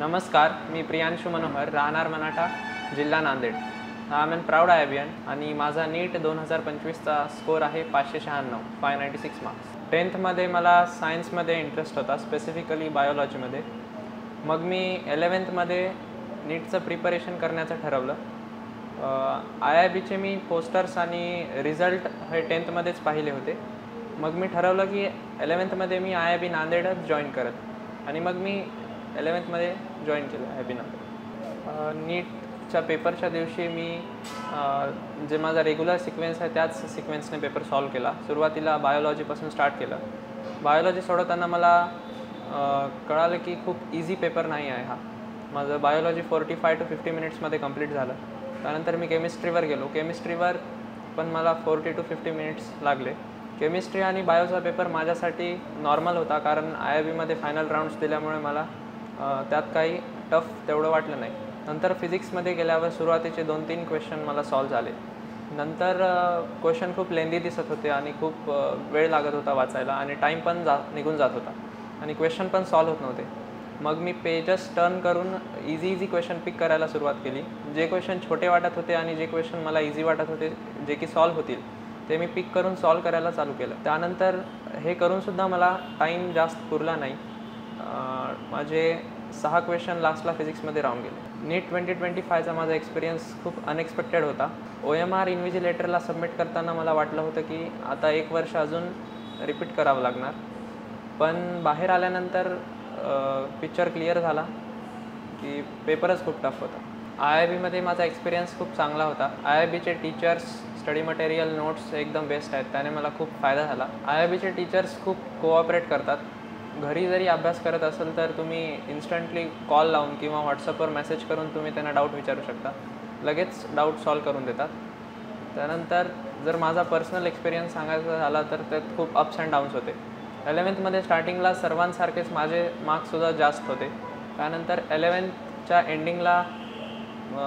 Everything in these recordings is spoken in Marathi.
नमस्कार, मी प्रियांशु मनोहर, राहणार मनाठा, जिल्हा Nanded. I am an proud आयबियन आणि माझा नीट 2025चा स्कोर आहे 596, 596 मार्क्स. 10thमध्ये मला सायन्समध्ये इंटरेस्ट होता, स्पेसिफिकली बायोलॉजीमध्ये. मग मी 11thमध्ये नीटचं प्रिपरेशन करण्याचं ठरवलं. IIBचे मी पोस्टर्स आणि रिझल्ट हे 10thमध्येच पाहिले होते. मग मी ठरवलं की 11thमध्ये मी IIB नांदेडच जॉईन करत आणि मग मी 11thमध्ये जॉईन केलं IIB नांदेड. नीटच्या पेपरच्या दिवशी मी जे माझा रेग्युलर सिक्वेन्स आहे त्याच सिक्वेन्सने पेपर सॉल्व केला. सुरुवातीला बायोलॉजीपासून स्टार्ट केलं. बायोलॉजी सोडवताना मला कळालं की खूप इझी पेपर नाही आहे हा. माझं बायोलॉजी 45 to 50 मिनिट्समध्ये कंप्लीट झालं. त्यानंतर मी केमिस्ट्रीवर गेलो. केमिस्ट्रीवर पण मला 40 to 50 मिनिट्स लागले. केमिस्ट्री आणि बायोचा पेपर माझ्यासाठी नॉर्मल होता, कारण IIBमध्ये फायनल राऊंड्स दिल्यामुळे मला त्यात काही टफ तेवढं वाटलं नाही. नंतर फिजिक्समध्ये गेल्यावर सुरुवातीचे 2-3 क्वेश्चन मला सॉल्व झाले. नंतर क्वेश्चन खूप लेंदी दिसत होते आणि खूप वेळ लागत होता वाचायला आणि टाईम पण निघून जात होता आणि क्वेश्चन पण सॉल्व होत नव्हते. मग मी पेजेस टर्न करून इझी क्वेश्चन पिक करायला सुरुवात केली. जे क्वेश्चन छोटे वाटत होते आणि जे क्वेश्चन मला इझी वाटत होते, जे की सॉल्व होतील, ते मी पिक करून सॉल्व करायला चालू केलं. त्यानंतर हे करूनसुद्धा मला टाईम जास्त पुरला नाही. माझे 6 क्वेश्चन लास्टला फिजिक्समध्ये राहून गेले. नीट 2025चा माझा एक्सपिरियन्स खूप अनएक्सपेक्टेड होता. OMR इन्व्हिजिलेटरला सबमिट करताना मला वाटलं होतं की आता 1 वर्ष अजून रिपीट करावं लागणार. पण बाहेर आल्यानंतर पिक्चर क्लिअर झाला की पेपरच खूप टफ होता. IIBमध्ये माझा एक्सपिरियन्स खूप चांगला होता. IIBचे टीचर्स, स्टडी मटेरियल, नोट्स एकदम बेस्ट आहेत. त्याने मला खूप फायदा झाला. IIBचे टीचर्स खूप कोऑपरेट करतात. घरी जरी अभ्यास करत असेल तर तुम्ही इन्स्टंटली कॉल लावून किंवा व्हॉट्सअपवर मेसेज करून तुम्ही त्यांना डाऊट विचारू शकता. लगेच डाऊट सॉल्व करून देतात. त्यानंतर जर माझा पर्सनल एक्सपिरियन्स सांगायचा झाला तर त्यात खूप अप्स अँड डाऊन्स होते. 11thमध्ये स्टार्टिंगला सर्वांसारखेच माझे मार्क्ससुद्धा जास्त होते. त्यानंतर 11thच्या एंडिंगला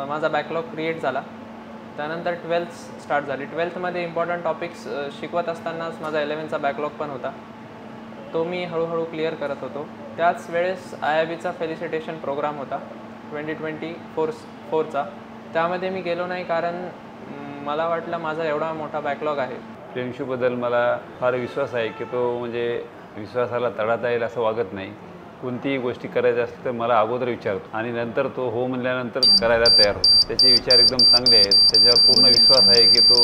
माझा बॅकलॉग क्रिएट झाला. त्यानंतर 12th स्टार्ट झाली. 12thमध्ये इम्पॉर्टंट टॉपिक्स शिकवत असतानाच माझा 11thचा बॅकलॉग पण होता. तो मी हळूहळू क्लिअर करत होतो. त्याच वेळेस IIBचा फेलिसिटेशन प्रोग्राम होता 2024चा. त्यामध्ये मी गेलो नाही, कारण मला वाटलं माझा एवढा मोठा बॅकलॉग आहे. प्रियांशूबद्दल मला फार विश्वास आहे की तो विश्वासाला तडाता येईल असं वागत नाही. कोणतीही गोष्टी करायच्या असतील तर मला अगोदर विचारतो आणि नंतर तो हो म्हणल्यानंतर करायला तयार होतो. त्याचे विचार एकदम चांगले आहेत. त्याच्यावर पूर्ण विश्वास आहे की तो